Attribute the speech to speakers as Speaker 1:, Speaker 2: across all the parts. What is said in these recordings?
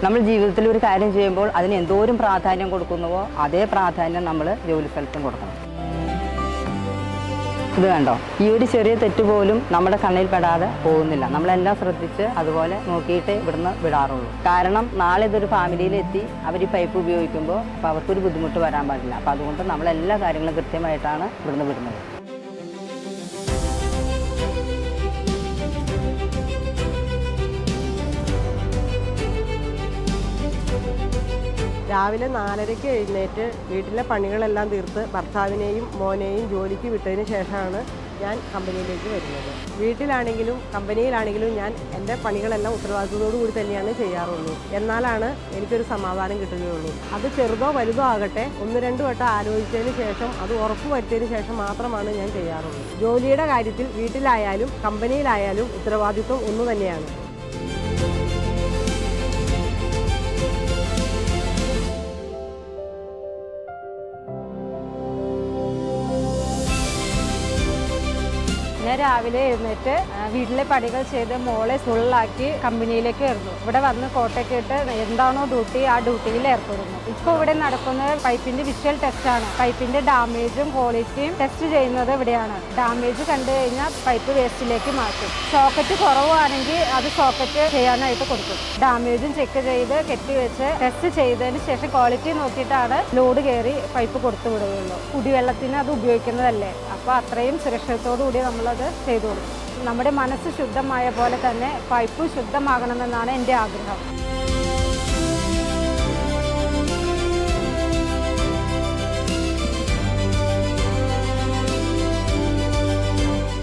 Speaker 1: നമ്മൾ ജീവിതത്തിൽ ഒരു കാര്യം ചെയ്യുമ്പോൾ അതിന് എന്തോരം പ്രാധാന്യം കൊടുക്കുന്നുവോ അതേ പ്രാധാന്യം നമ്മൾ ജോലി സ്ഥലത്തും കൊടുക്കണം. ഇത് കണ്ടോ, ഈ ഒരു ചെറിയ തെറ്റ് പോലും നമ്മുടെ കണ്ണിൽ പെടാതെ പോകുന്നില്ല. നമ്മളെല്ലാം ശ്രദ്ധിച്ച് അതുപോലെ നോക്കിയിട്ട് ഇവിടുന്ന് വിടാറുള്ളൂ. കാരണം നാളെ ഇതൊരു ഫാമിലിയിലെത്തി അവർ ഈ പൈപ്പ് ഉപയോഗിക്കുമ്പോൾ അപ്പോൾ അവർക്കൊരു ബുദ്ധിമുട്ട് വരാൻ പാടില്ല. അപ്പോൾ അതുകൊണ്ട് നമ്മളെല്ലാ കാര്യങ്ങളും കൃത്യമായിട്ടാണ് ഇവിടുന്ന് വിടുന്നത്.
Speaker 2: രാവിലെ 4:30 എഴുന്നേറ്റ് വീട്ടിലെ പണികളെല്ലാം തീർത്ത് ഭർത്താവിനെയും മോനെയും ജോലിക്ക് വിട്ടതിന് ശേഷമാണ് ഞാൻ കമ്പനിയിലേക്ക് വരുന്നത്. വീട്ടിലാണെങ്കിലും കമ്പനിയിലാണെങ്കിലും ഞാൻ എൻ്റെ പണികളെല്ലാം ഉത്തരവാദിത്തത്തോടു കൂടി തന്നെയാണ് ചെയ്യാറുള്ളൂ. എന്നാലാണ് എനിക്കൊരു സമാധാനം കിട്ടുകയുള്ളൂ. അത് ചെറുതോ വലുതോ ആകട്ടെ 1-2 വട്ടം ആലോചിച്ചതിന് ശേഷം അത് ഉറപ്പ് വരുത്തിയതിന് ശേഷം മാത്രമാണ് ഞാൻ ചെയ്യാറുള്ളൂ. ജോലിയുടെ കാര്യത്തിൽ വീട്ടിലായാലും കമ്പനിയിലായാലും ഉത്തരവാദിത്വം ഒന്നു തന്നെയാണ്.
Speaker 3: ഞാൻ രാവിലെ എഴുന്നേറ്റ് വീട്ടിലെ പണികൾ ചെയ്ത് മോളെ സ്കൂളിലാക്കി കമ്പനിയിലേക്ക് വരുന്നു. ഇവിടെ വന്ന് കോട്ടയൊക്കെ ഇട്ട് എന്താണോ ഡ്യൂട്ടി ആ ഡ്യൂട്ടിയിൽ ഏർപ്പെടുന്നു. ഇപ്പോൾ ഇവിടെ നടക്കുന്നത് പൈപ്പിന്റെ വിഷ്വൽ ടെസ്റ്റാണ്. പൈപ്പിന്റെ ഡാമേജും ക്വാളിറ്റിയും ടെസ്റ്റ് ചെയ്യുന്നത് ഇവിടെയാണ്. ഡാമേജ് കണ്ടു കഴിഞ്ഞാൽ പൈപ്പ് വേസ്റ്റിലേക്ക് മാറ്റും. സോക്കറ്റ് കുറവാണെങ്കിൽ അത് സോക്കറ്റ് ചെയ്യാനായിട്ട് കൊടുക്കും. ഡാമേജും ചെക്ക് ചെയ്ത് കെട്ടിവെച്ച് ടെസ്റ്റ് ചെയ്തതിന് ശേഷം ക്വാളിറ്റി നോക്കിയിട്ടാണ് ലോഡ് കയറി പൈപ്പ് കൊടുത്തു വിടുകയുള്ളൂ. കുടിവെള്ളത്തിന് അത് ഉപയോഗിക്കുന്നതല്ലേ, അപ്പോൾ അത്രയും സുരക്ഷിതത്തോടു കൂടി നമ്മളത് ചെയ്തു കൊടുക്കും. നമ്മുടെ മനസ്സ് ശുദ്ധമായ പോലെ തന്നെ പൈപ്പ് ശുദ്ധമാകണമെന്നാണ് എൻ്റെ ആഗ്രഹം.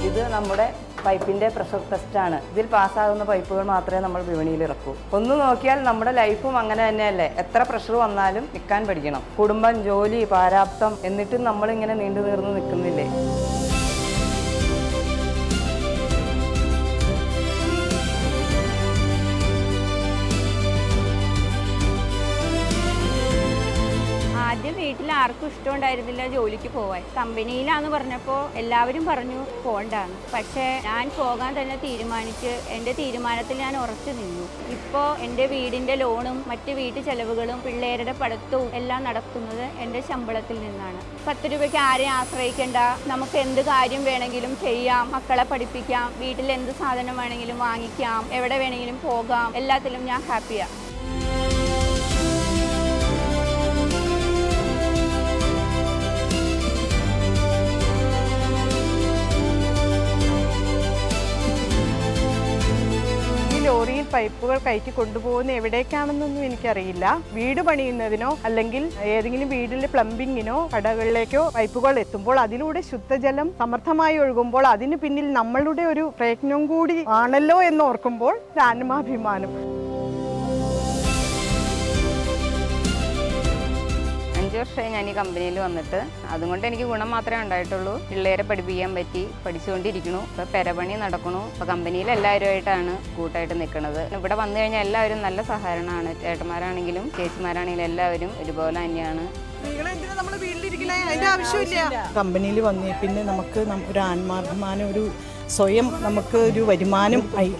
Speaker 1: ഇത് നമ്മുടെ പൈപ്പിൻ്റെ പ്രഷർ ടെസ്റ്റാണ്. ഇതിൽ പാസ്സാകുന്ന പൈപ്പുകൾ മാത്രമേ നമ്മൾ വിപണിയിൽ ഇറക്കൂ. ഒന്ന് നോക്കിയാൽ നമ്മുടെ ലൈഫും അങ്ങനെ തന്നെയല്ലേ. എത്ര പ്രഷർ വന്നാലും നിൽക്കാൻ പഠിക്കണം. കുടുംബം, ജോലി, പ്രാരാബ്ദം എന്നിട്ടും നമ്മളിങ്ങനെ നീണ്ടു നീർന്ന് നിൽക്കുന്നില്ലേ.
Speaker 4: ആദ്യം വീട്ടിൽ ആർക്കും ഇഷ്ടമുണ്ടായിരുന്നില്ല ജോലിക്ക് പോവാൻ. കമ്പനിയിലാന്ന് പറഞ്ഞപ്പോൾ എല്ലാവരും പറഞ്ഞു പോകണ്ടാന്ന്. പക്ഷേ ഞാൻ പോകാൻ തന്നെ തീരുമാനിച്ച് എൻ്റെ തീരുമാനത്തിൽ ഞാൻ ഉറച്ചു നിന്നു. ഇപ്പോൾ എൻ്റെ വീടിൻ്റെ ലോണും മറ്റ് വീട്ടു ചെലവുകളും പിള്ളേരുടെ പഠിത്തവും എല്ലാം നടക്കുന്നത് എൻ്റെ ശമ്പളത്തിൽ നിന്നാണ്. 10 രൂപയ്ക്ക് ആരെയും ആശ്രയിക്കേണ്ട. നമുക്ക് എന്ത് കാര്യം വേണമെങ്കിലും ചെയ്യാം, മക്കളെ പഠിപ്പിക്കാം, വീട്ടിൽ എന്ത് സാധനം വേണമെങ്കിലും വാങ്ങിക്കാം, എവിടെ വേണമെങ്കിലും പോകാം. എല്ലാത്തിലും ഞാൻ ഹാപ്പിയാണ്.
Speaker 2: ലോറിയിൽ പൈപ്പുകൾ കയറ്റി കൊണ്ടുപോകുന്ന എവിടേക്കാണെന്നൊന്നും എനിക്കറിയില്ല. വീട് പണിയുന്നതിനോ അല്ലെങ്കിൽ ഏതെങ്കിലും വീടിലെ പ്ലംബിങ്ങിനോ കടകളിലേക്കോ പൈപ്പുകൾ എത്തുമ്പോൾ അതിലൂടെ ശുദ്ധജലം സമർത്ഥമായി ഒഴുകുമ്പോൾ അതിന് പിന്നിൽ നമ്മളുടെ ഒരു പ്രയത്നം കൂടി ആണല്ലോ എന്ന് ഓർക്കുമ്പോൾ ആത്മാഭിമാനം.
Speaker 5: 5 വർഷമായി ഞാൻ ഈ കമ്പനിയിൽ വന്നിട്ട്. അതുകൊണ്ട് എനിക്ക് ഗുണം മാത്രമേ ഉണ്ടായിട്ടുള്ളൂ. പിള്ളേരെ പഠിപ്പിക്കാൻ പറ്റി, പഠിച്ചുകൊണ്ടിരിക്കണു. ഇപ്പോൾ പെരപണി നടക്കണു. ഇപ്പോൾ കമ്പനിയിൽ എല്ലാവരുമായിട്ടാണ് കൂട്ടായിട്ട് നിൽക്കുന്നത്. ഇവിടെ വന്നു കഴിഞ്ഞാൽ എല്ലാവരും നല്ല സഹകരണമാണ്. ചേട്ടന്മാരാണെങ്കിലും ചേച്ചിമാരാണെങ്കിലും എല്ലാവരും ഒരുപോലെ തന്നെയാണ്.
Speaker 2: കമ്പനിയിൽ വന്നേ പിന്നെ നമുക്ക് ഒരു ആത്മാഭിമാനം, ഒരു സ്വയം നമുക്ക് ഒരു വരുമാനം ആയി.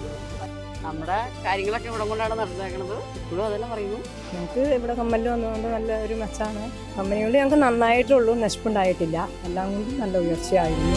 Speaker 1: നമ്മുടെ കാര്യങ്ങളൊക്കെ ഇവിടെ കൊണ്ടാണ് നടന്നേക്കുന്നത്. ഇപ്പോഴും അതെല്ലാം പറയുന്നു.
Speaker 6: ഞങ്ങൾക്ക് ഇവിടെ കമ്പനിയിൽ വന്നതുകൊണ്ട് നല്ല ഒരു മെച്ചാണ്. കമ്പനി കൊണ്ട് ഞങ്ങൾക്ക് നന്നായിട്ടുള്ളൂ, നശിപ്പുണ്ടായിട്ടില്ല. എല്ലാം കൊണ്ടും നല്ല ഉയർച്ചയായിരുന്നു.